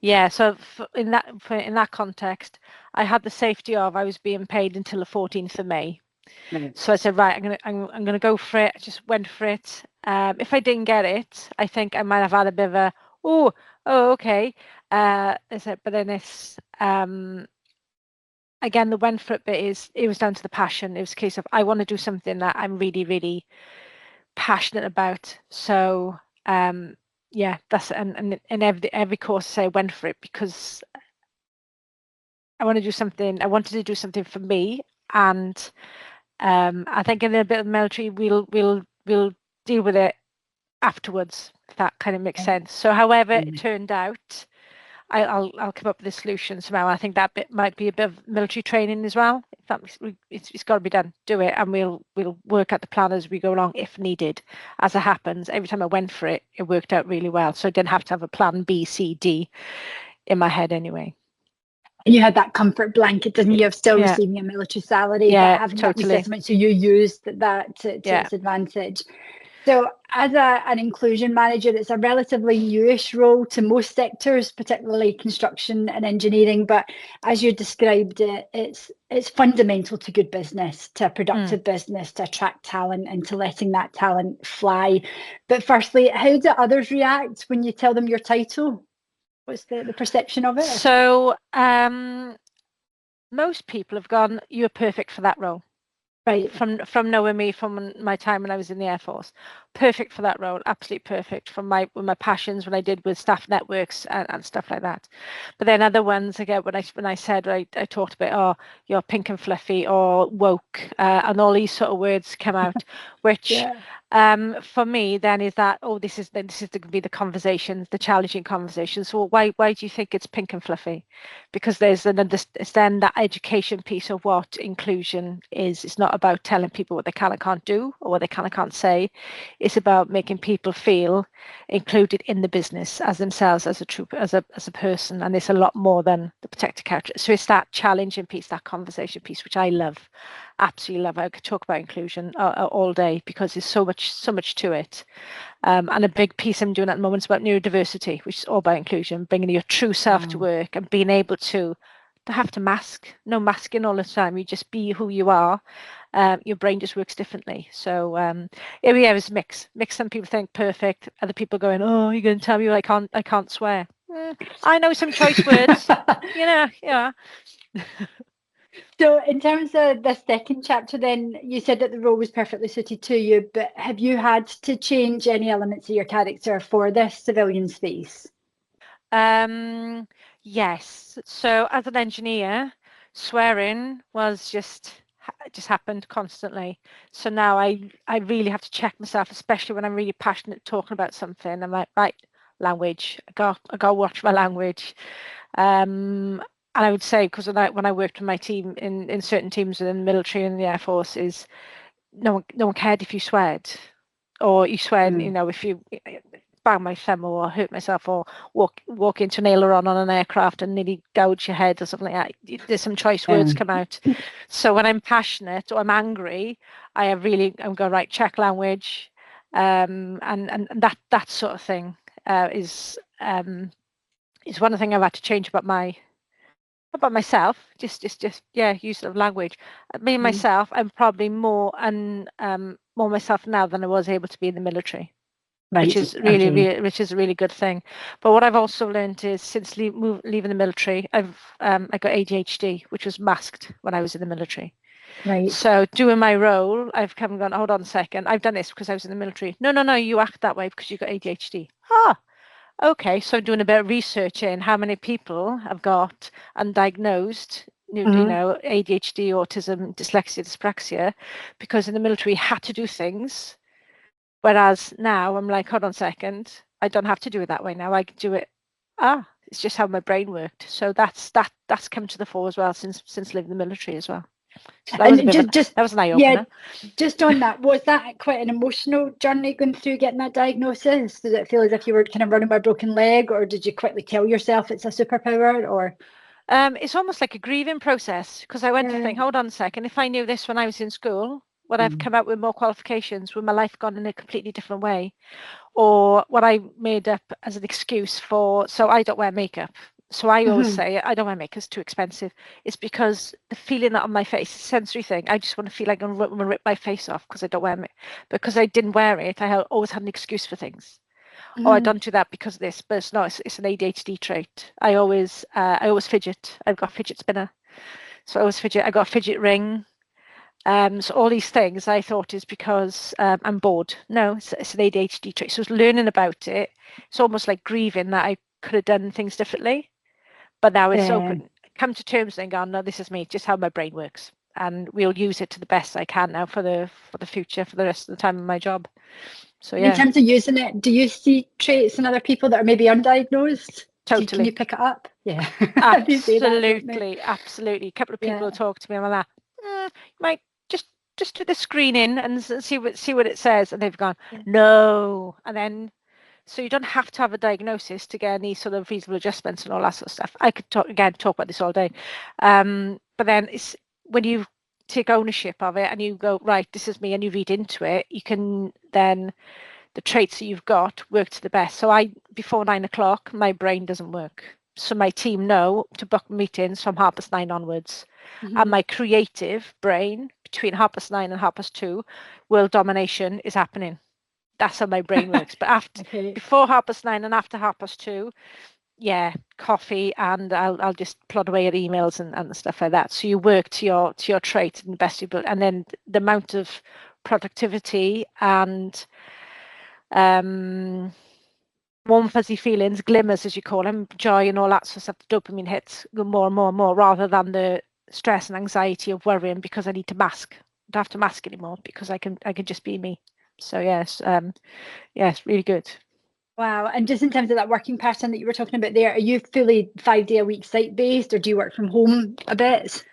Yeah. So in that context, I had the safety of I was being paid until the 14th of May. Right. So I said, right, I'm gonna go for it. I just went for it. If I didn't get it, I think I might have had a bit of a oh okay. I said, but then it's again, the went for it bit it was down to the passion. It was a case of I want to do something that I'm really, really passionate about. So yeah, that's and every course I say I went for it because I want to do something. I wanted to do something for me, and I think in a bit of the military, we'll deal with it afterwards. If that kind of makes sense. So, however it turned out, I'll come up with a solution somehow. I think that bit might be a bit of military training as well. It's got to be done. Do it, and we'll work out the plan as we go along if needed. As it happens, every time I went for it, it worked out really well. So I didn't have to have a plan B, C, D in my head anyway. And you had that comfort blanket, didn't you, of still receiving a military salary, but having that assessment, so you used that to its advantage. So as an inclusion manager, it's a relatively newish role to most sectors, particularly construction and engineering. But as you described it, it's fundamental to good business, to a productive business, to attract talent and to letting that talent fly. But firstly, how do others react when you tell them your title? What's the perception of it? So most people have gone, you're perfect for that role. Right. From knowing me from my time when I was in the Air Force. Perfect for that role, absolutely perfect for my passions when I did with staff networks and stuff like that. But then other ones again, when I said I talked about, oh, you're pink and fluffy or woke, and all these sort of words come out, which Yeah. for me then is that, oh, this is going to be the conversations, the challenging conversations. So why do you think it's pink and fluffy? Because there's it's then that education piece of what inclusion is. It's not about telling people what they can and can't do or what they can and can't say. It's about making people feel included in the business as themselves, as a person, and it's a lot more than the protected character. So it's that challenging piece, that conversation piece, which I love, absolutely love. I could talk about inclusion all day because there's so much to it. And a big piece I'm doing at the moment is about neurodiversity, which is all about inclusion, bringing your true self to work and being able to have to no masking all the time. You just be who you are. Your brain just works differently. So yeah, it was mix. Some people think perfect. Other people going, oh, you're going to tell me I can't swear. I know some choice words. Yeah. So in terms of the second chapter, then you said that the role was perfectly suited to you, but have you had to change any elements of your character for this civilian space? Yes. So as an engineer, swearing was just happened constantly. So now I really have to check myself, especially when I'm really passionate talking about something. I'm like, right, language. I got to watch my language. And I would say, because when I worked with my team in certain teams within the military and the Air Force, is no one cared if you sweared, or you sweared, if you bang my thumb or hurt myself or walk into an aileron on an aircraft and nearly gouge your head or something like that. There's some choice words come out. So when I'm passionate or I'm angry, I'm going, right, check language, and that sort of thing is one thing I've had to change about myself. Just use of language. Me and myself, I'm probably more myself now than I was able to be in the military. Right. Which is which is a really good thing. But what I've also learned is since leaving the military, I got ADHD, which was masked when I was in the military. Right. So doing my role, I've come and gone, hold on a second, I've done this because I was in the military. No, you act that way because you got ADHD. Okay, so I'm doing a bit of research in how many people have got undiagnosed, ADHD, autism, dyslexia, dyspraxia, because in the military had to do things. Whereas now I'm like, hold on a second, I don't have to do it that way now. I can do it. It's just how my brain worked. So that's come to the fore as well since leaving the military as well. So that was an eye opener. Yeah, just on that, was that quite an emotional journey going through getting that diagnosis? Did it feel as if you were kind of running by a broken leg, or did you quickly tell yourself it's a superpower? Or it's almost like a grieving process, because I went to think, hold on a second, if I knew this when I was in school, would I've come out with more qualifications? Would my life gone in a completely different way? Or what I made up as an excuse so I don't wear makeup. So I always say I don't wear makeup, it's too expensive. It's because the feeling that on my face, it's a sensory thing. I just want to feel like I'm going to rip my face off because I don't wear it. Because I didn't wear it, I always had an excuse for things. Oh, I don't do that because of this, but it's not. It's an ADHD trait. I always fidget. I've got a fidget spinner, so I always fidget. I got a fidget ring. So all these things I thought is because I'm bored. No, it's an ADHD trait. So learning about it, it's almost like grieving that I could have done things differently. But now it's come to terms and gone, no, this is me, just how my brain works. And we'll use it to the best I can now for the future, for the rest of the time of my job. So yeah. In terms of using it, do you see traits in other people that are maybe undiagnosed? Totally. Can you pick it up? Yeah. Absolutely. A couple of people talk to me about that. You might just do the screening and see what it says, and they've gone no, and then so you don't have to have a diagnosis to get any sort of reasonable adjustments and all that sort of stuff. I could talk about this all day, but then it's when you take ownership of it and you go, right, this is me, and you read into it, you can then the traits that you've got work to the best. So before 9 o'clock, my brain doesn't work. So my team know to book meetings from 9:30 onwards. And my creative brain between 9:30 and 2:30, world domination is happening. That's how my brain works. But before 9:30 and after 2:30, yeah, coffee, and I'll just plod away at emails and stuff like that. So you work to your trait and the best you build, and then the amount of productivity and warm fuzzy feelings, glimmers as you call them, joy and all that sort of stuff, the dopamine hits go more and more and more, rather than the stress and anxiety of worrying because I need to mask. I don't have to mask anymore because I can just be me. So yes, yes, really good. Wow. And just in terms of that working pattern that you were talking about there, are you fully 5-day-a-week site-based, or do you work from home a bit?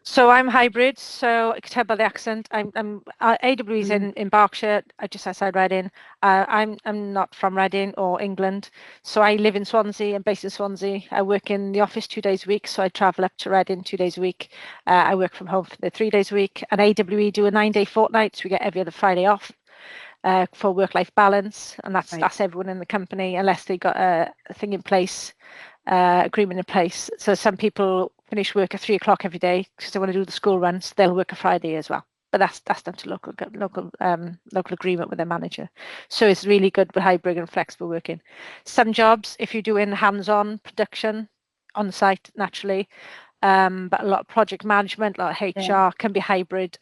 So I'm hybrid. So I could tell by the accent. I'm AWE's in Berkshire, just outside Reading. I'm not from Reading or England, so I live in Swansea. I'm based in Swansea. I work in the office 2 days a week, so I travel up to Reading 2 days a week. I work from home for the 3 days a week. And AWE do a 9-day fortnight, so we get every other Friday off for work-life balance, and that's everyone in the company, unless they got a thing in place. Agreement in place. So some people finish work at 3 o'clock every day because they want to do the school runs. They'll work a Friday as well, but that's down to local agreement with their manager. So it's really good with hybrid and flexible working. Some jobs, if you're doing hands-on production on site, naturally, but a lot of project management, a lot of HR can be hybrid.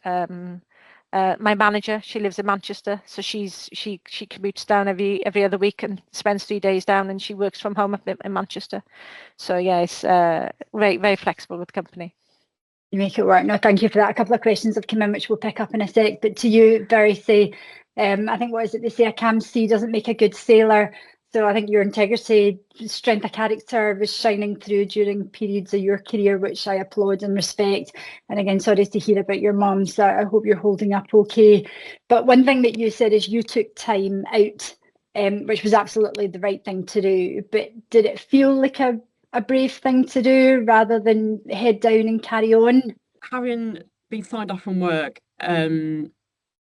My manager, she lives in Manchester, so she commutes down every other week and spends 3 days down, and she works from home up in Manchester. So yeah, it's very, very flexible with the company. You make it work. No, thank you for that. A couple of questions have come in, which we'll pick up in a sec. But to you, Verity, I think, what is it they say, a calm sea doesn't make a good sailor. So I think your integrity, strength of character was shining through during periods of your career, which I applaud and respect. And again, sorry to hear about your mum, so I hope you're holding up okay. But one thing that you said is you took time out, which was absolutely the right thing to do. But did it feel like a brave thing to do rather than head down and carry on? Having been signed off from work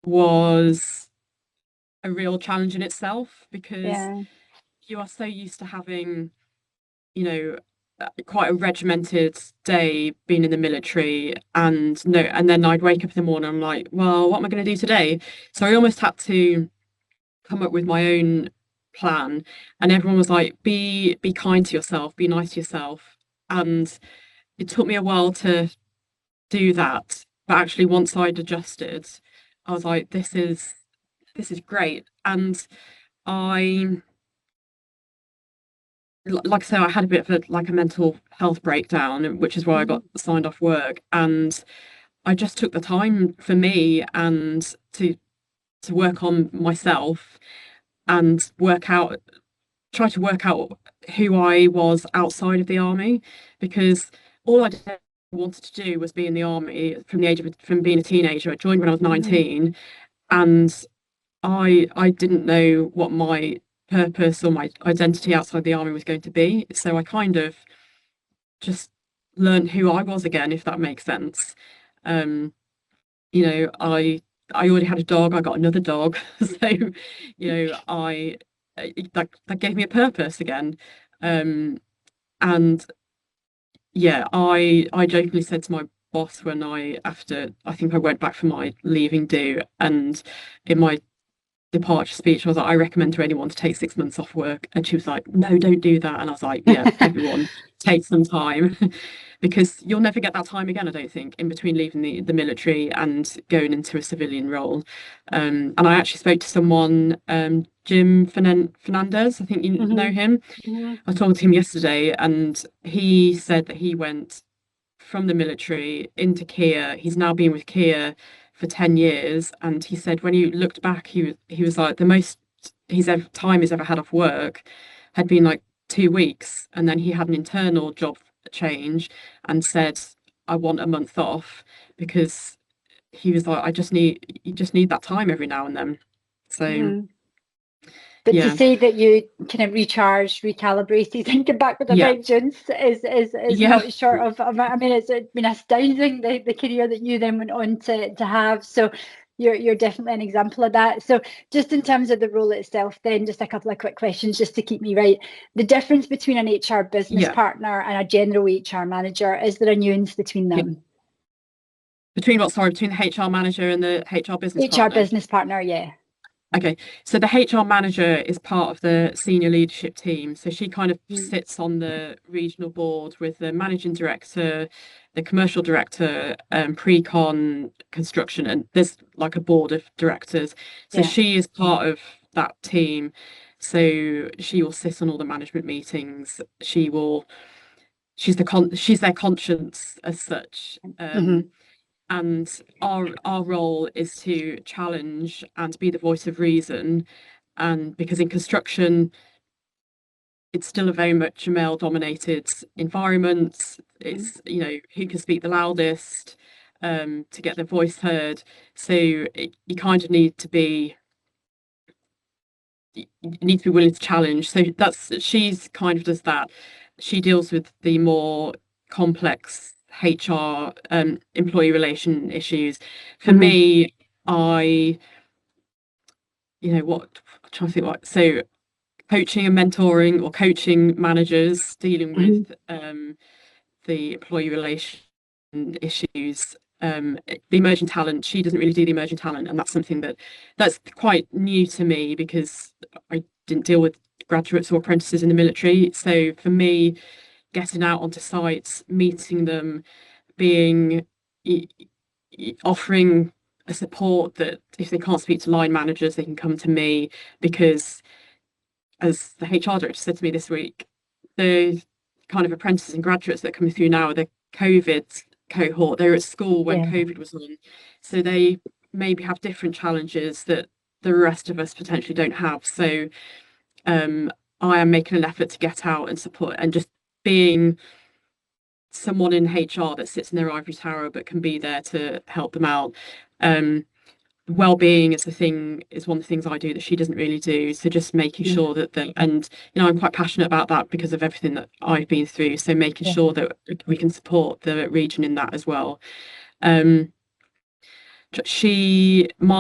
was a real challenge in itself, because you are so used to having, quite a regimented day being in the military, and then I'd wake up in the morning, I'm like, well, what am I going to do today? So I almost had to come up with my own plan, and everyone was like, be kind to yourself, be nice to yourself. And it took me a while to do that, but actually once I'd adjusted, I was like, this is great. And I like I say, I had a bit of a mental health breakdown, which is why I got signed off work. And I just took the time for me and to work on myself and try to work out who I was outside of the army, because all I wanted to do was be in the army from being a teenager. I joined when I was 19, and I didn't know what my purpose or my identity outside the army was going to be. So I kind of just learned who I was again, if that makes sense. I already had a dog. I got another dog, so that gave me a purpose again. And yeah, I jokingly said to my boss when after I think I went back for my leaving due, and in my departure speech, I was like, I recommend to anyone to take 6 months off work. And she was like, no, don't do that. And I was like, yeah, everyone take some time, because you'll never get that time again, I don't think, in between leaving the military and going into a civilian role. And I actually spoke to someone, Jim Fernandez, I think you know him. I was talking to him yesterday, and he said that he went from the military into Kia. He's now been with Kia for 10 years, and he said when he looked back, he was like, the most time he's ever had off work had been like 2 weeks, and then he had an internal job change and said, I want a month off, because he was like, you just need that time every now and then. So But to say that you kind of recharge, recalibrated, and get back with a vengeance is not short of. I mean, it's been astounding the career that you then went on to have. So you're definitely an example of that. So just in terms of the role itself, then just a couple of quick questions just to keep me right. The difference between an HR business partner and a general HR manager, is there a nuance between them? Between what? Sorry, between the HR manager and the HR business partner? HR business partner, yeah. Okay, so the HR manager is part of the senior leadership team. So she kind of sits on the regional board with the managing director, the commercial director, pre-con, construction, and there's like a board of directors. So she is part of that team. So she will sit on all the management meetings. She's their conscience as such. And our role is to challenge and be the voice of reason. And because in construction, it's still a very much a male dominated environment. It's, you know, who can speak the loudest, to get their voice heard. So you kind of need to be willing to challenge. So she's kind of does that. She deals with the more complex HR, employee relation issues. For me, I'm trying to think so coaching and mentoring, or coaching managers dealing with the employee relation issues. The emerging talent, she doesn't really do the emerging talent, and that's something that's quite new to me because I didn't deal with graduates or apprentices in the military. So for me, getting out onto sites, meeting them, being offering a support that if they can't speak to line managers, they can come to me, because as the HR director said to me this week, the kind of apprentices and graduates that are coming through now are the COVID cohort. They were at school when COVID was on, so they maybe have different challenges that the rest of us potentially don't have. So I am making an effort to get out and support, and just being someone in HR that sits in their ivory tower but can be there to help them out. Well-being is one of the things I do that she doesn't really do. So just making sure that and I'm quite passionate about that because of everything that I've been through. So making sure that we can support the region in that as well. My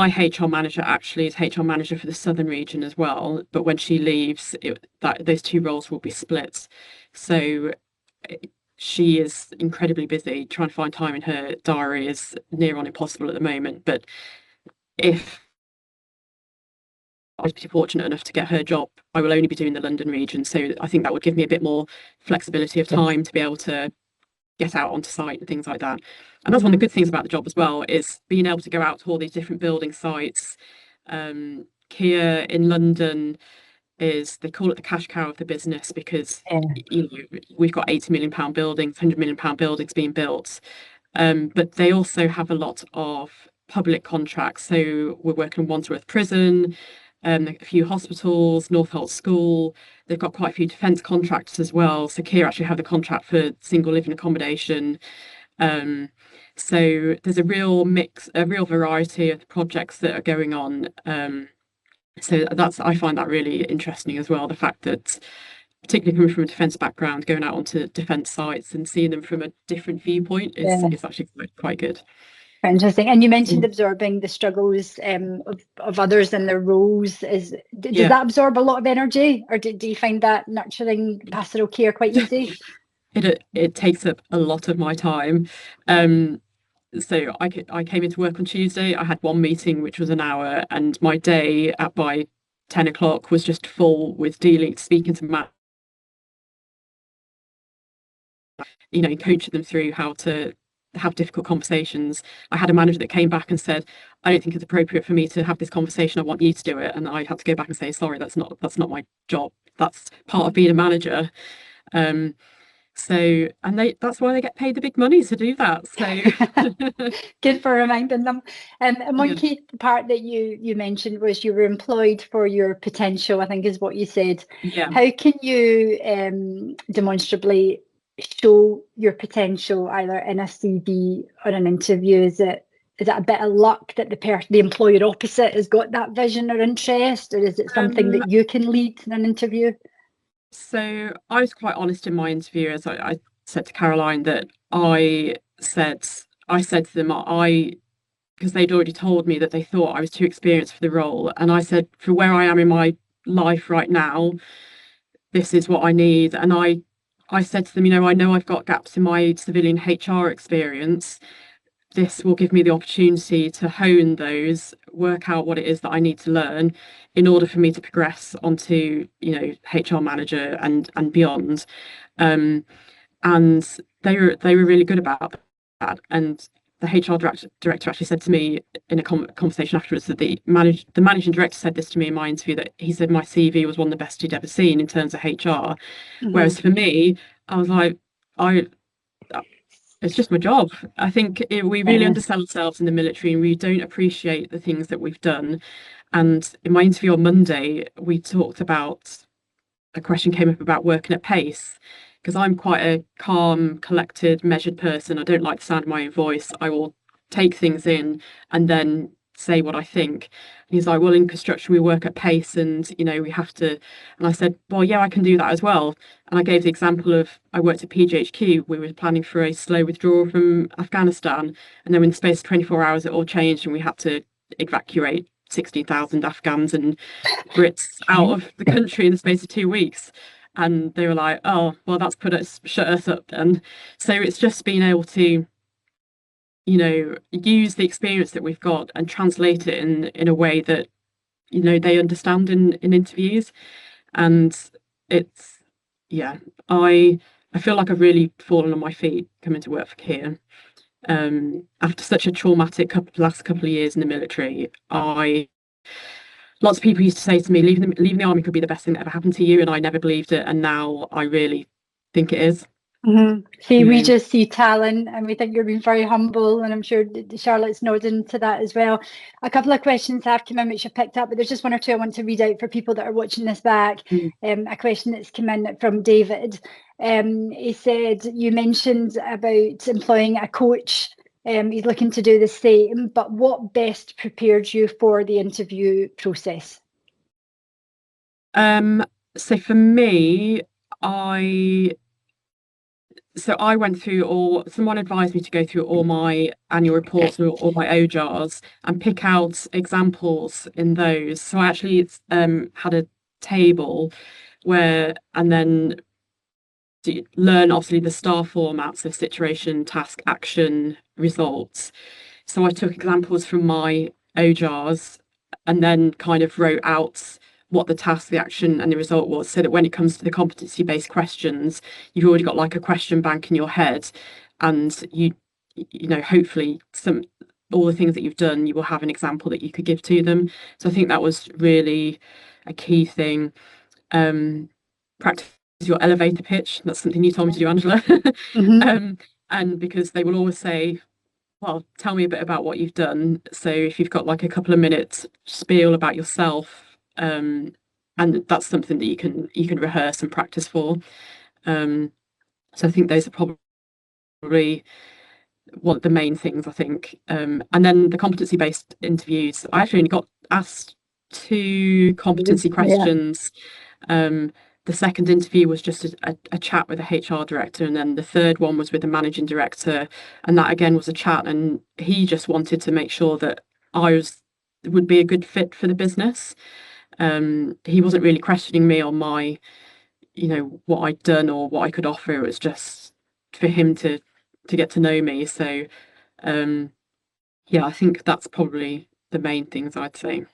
HR manager actually is HR manager for the southern region as well. But when she leaves, those two roles will be split. So she is incredibly busy. Trying to find time in her diary is near on impossible at the moment. But if I was fortunate enough to get her job, I will only be doing the London region. So I think that would give me a bit more flexibility of time to be able to get out onto site and things like that. And that's one of the good things about the job as well, is being able to go out to all these different building sites. Kia in London they call it the cash cow of the business, because we've got £80 million buildings, £100 million buildings being built. But they also have a lot of public contracts. So we're working on Wandsworth Prison, a few hospitals, Northolt School. They've got quite a few defence contracts as well. So Kia actually have the contract for single living accommodation. So there's a real mix, a real variety of projects that are going on. So I find that really interesting as well. The fact that, particularly coming from a defence background, going out onto defence sites and seeing them from a different viewpoint is actually quite good. Interesting. And you mentioned absorbing the struggles of others and their roles. Does that absorb a lot of energy, or do you find that nurturing pastoral care quite easy? It takes up a lot of my time. So I came into work on Tuesday. I had one meeting, which was an hour, and my day by 10 o'clock was just full with speaking to Matt, coaching them through how to have difficult conversations. I had a manager that came back and said, I don't think it's appropriate for me to have this conversation. I want you to do it. And I had to go back and say, sorry, that's not my job. That's part of being a manager. So, and that's why they get paid the big money to do that. So good for reminding them. And one key part that you mentioned was you were employed for your potential, I think is what you said. Yeah. How can you demonstrably show your potential either in a CV or an interview? Is it a bit of luck that the employer opposite has got that vision or interest, or is it something that you can lead in an interview? So I was quite honest in my interview, as I said to Caroline, that I said to them, because they'd already told me that they thought I was too experienced for the role, and I said, for where I am in my life right now, this is what I need. And I said to them, I know I've got gaps in my civilian HR experience. this will give me the opportunity to hone those, work out what it is that I need to learn in order for me to progress onto, HR manager and beyond. And they were really good about that. And the HR director actually said to me in a conversation afterwards that the managing director said this to me in my interview, that he said my CV was one of the best he'd ever seen in terms of HR. Whereas for me, I was like, it's just my job. I think we really undersell ourselves in the military, and we don't appreciate the things that we've done. And in my interview on Monday, we talked about, a question came up about working at pace, because I'm quite a calm, collected, measured person. I don't like the sound of my own voice. I will take things in and then say what I think. And he's like, well, in construction, we work at pace, and we have to. And I said, well, yeah, I can do that as well. And I gave the example of, I worked at PGHQ. We were planning for a slow withdrawal from Afghanistan. And then in the space of 24 hours, it all changed, and we had to evacuate 60,000 Afghans and Brits out of the country in the space of 2 weeks. And they were like, oh, well, that's shut us up then. So it's just being able to, use the experience that we've got and translate it in a way that, they understand in interviews. And it's, yeah, I feel like I've really fallen on my feet coming to work for Kia. After such a traumatic last couple of years in the military, lots of people used to say to me, leaving the army could be the best thing that ever happened to you, and I never believed it, and now I really think it is. See, we just see talent, and we think you're being very humble, and I'm sure Charlotte's nodding to that as well. A couple of questions have come in which I picked up, but there's just one or two I want to read out for people that are watching this back. A question that's come in from David. He said, you mentioned about employing a coach. He's looking to do the same, but what best prepared you for the interview process? So for me, I went through someone advised me to go through all my annual reports or all my OJARs and pick out examples in those. So I actually had a table and then learn obviously the STAR formats of situation, task, action, results. So I took examples from my OJARs and then kind of wrote out what the task, the action, and the result was, so that when it comes to the competency-based questions, you've already got like a question bank in your head, and hopefully all the things that you've done, you will have an example that you could give to them. So I think that was really a key thing. Practice your elevator pitch. That's something you told me to do, Angela. And because they will always say, well, tell me a bit about what you've done. So if you've got like a couple of minutes spiel about yourself, and that's something that you can rehearse and practice for. So I think those are probably one of the main things, I think. And then the competency-based interviews, I actually only got asked 2 competency questions. The second interview was just a chat with the HR director, and then the third one was with the managing director, and that again was a chat, and he just wanted to make sure that I would be a good fit for the business. He wasn't really questioning me on my, what I'd done or what I could offer. It was just for him to get to know me. So yeah, I think that's probably the main things I'd say.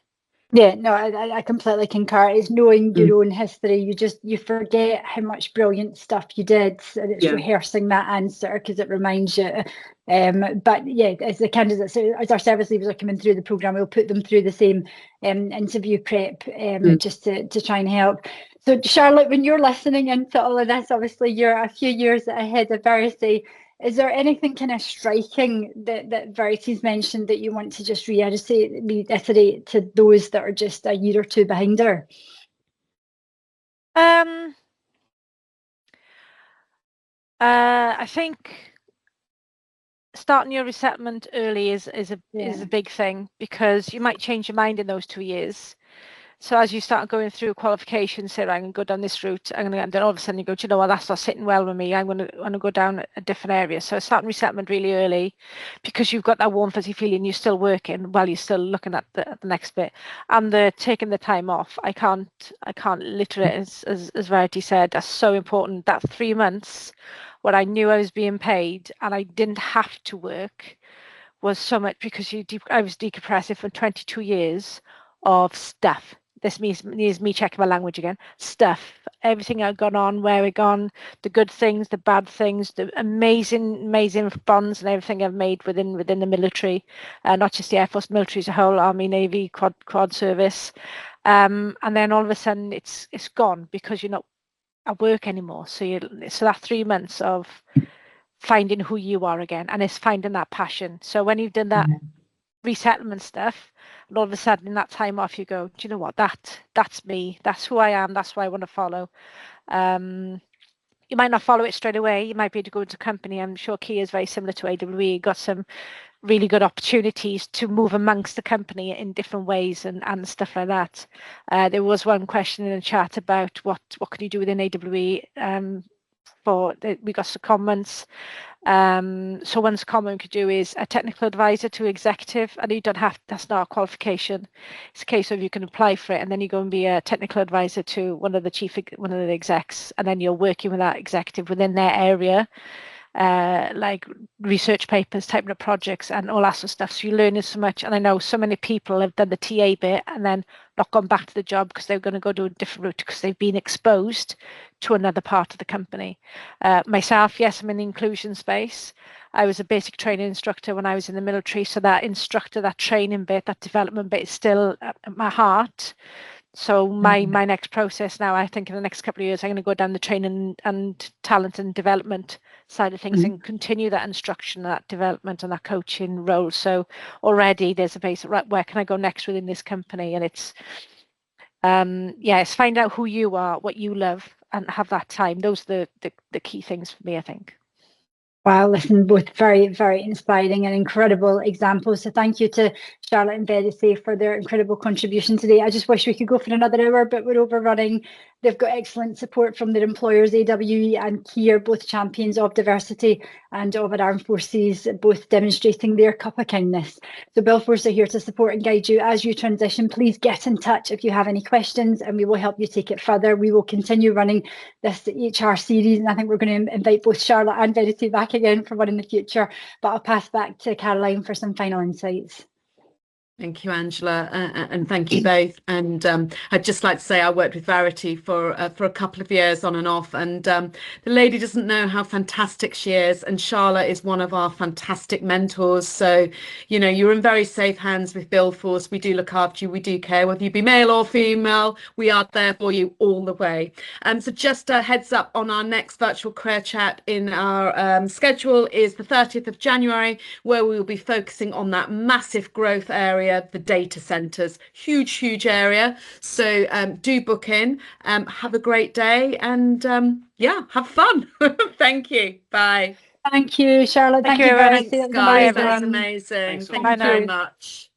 Yeah, no, I completely concur. It's knowing your own history. You forget how much brilliant stuff you did, and it's rehearsing that answer because it reminds you. But yeah, as the candidates, as our service leavers are coming through the programme, we'll put them through the same interview prep just to try and help. So Charlotte, when you're listening into all of this, obviously you're a few years ahead of Verity. Is there anything kind of striking that Verity's mentioned that you want to just reiterate to those that are just a year or two behind her? I think starting your resettlement early is a big thing, because you might change your mind in those 2 years. So as you start going through qualifications, say, I'm going to go down this route, and then all of a sudden you go, do you know what, that's not sitting well with me, I'm going to go down a different area. So starting resettlement really early, because you've got that warm fuzzy feeling you're still working while you're still looking at the next bit. And the taking the time off, I can't literate, as Verity said, that's so important. That 3 months where I knew I was being paid and I didn't have to work was so much because I was decompressive for 22 years of stuff. This means me checking my language again. Stuff, everything I'd gone on, where we'd gone, the good things, the bad things, the amazing bonds and everything I've made within the military, not just the Air Force, military as a whole, Army, Navy, quad service, and then all of a sudden it's gone because you're not at work anymore. So that 3 months of finding who you are again, and it's finding that passion. So when you've done that resettlement stuff, and all of a sudden in that time off you go, do you know what, that's me, that's who I am, that's what I want to follow. You might not follow it straight away, you might be able to go into a company. I'm sure Kia is very similar to AWE, got some really good opportunities to move amongst the company in different ways and stuff like that. There was one question in the chat about what could you do within AWE. We got some comments. So one comment we could do is a technical advisor to executive, and you don't have, that's not a qualification. It's a case of you can apply for it, and then you go and be a technical advisor to one of the execs, and then you're working with that executive within their area, like research papers, typing up projects and all that sort of stuff. So you're learning so much. And I know so many people have done the TA bit and then not gone back to the job because they're going to go do a different route because they've been exposed to another part of the company. Myself, yes, I'm in the inclusion space. I was a basic training instructor when I was in the military. So that instructor, that training bit, that development bit is still at my heart. So my next process now, I think in the next couple of years, I'm going to go down the training and talent and development side of things and continue that instruction, that development and that coaching role. So already there's a base, right, where can I go next within this company? And it's, it's find out who you are, what you love, and have that time. Those are the key things for me, I think. Wow, listen, both very, very inspiring and incredible examples. So thank you to Charlotte and Verity for their incredible contribution today. I just wish we could go for another hour, but we're overrunning. They've got excellent support from their employers, AWE and Kia, both champions of diversity and of our armed forces, both demonstrating their cup of kindness. So BuildForce are here to support and guide you as you transition. Please get in touch if you have any questions and we will help you take it further. We will continue running this HR series, and I think we're going to invite both Charlotte and Verity back again for one in the future, but I'll pass back to Caroline for some final insights. Thank you, Angela, and thank you both. And I'd just like to say I worked with Verity for a couple of years on and off, and the lady doesn't know how fantastic she is. And Charlotte is one of our fantastic mentors. So, you know, you're in very safe hands with BuildForce. We do look after you. We do care whether you be male or female. We are there for you all the way. So just a heads up on our next virtual career chat in our schedule is the 30th of January, where we will be focusing on that massive growth area, the data centers. Huge area. So do book in. Have a great day, and have fun. Thank you. Bye. Thank you, Charlotte. Thank you, Verity. Thanks, guys. That's amazing. Thank you very much.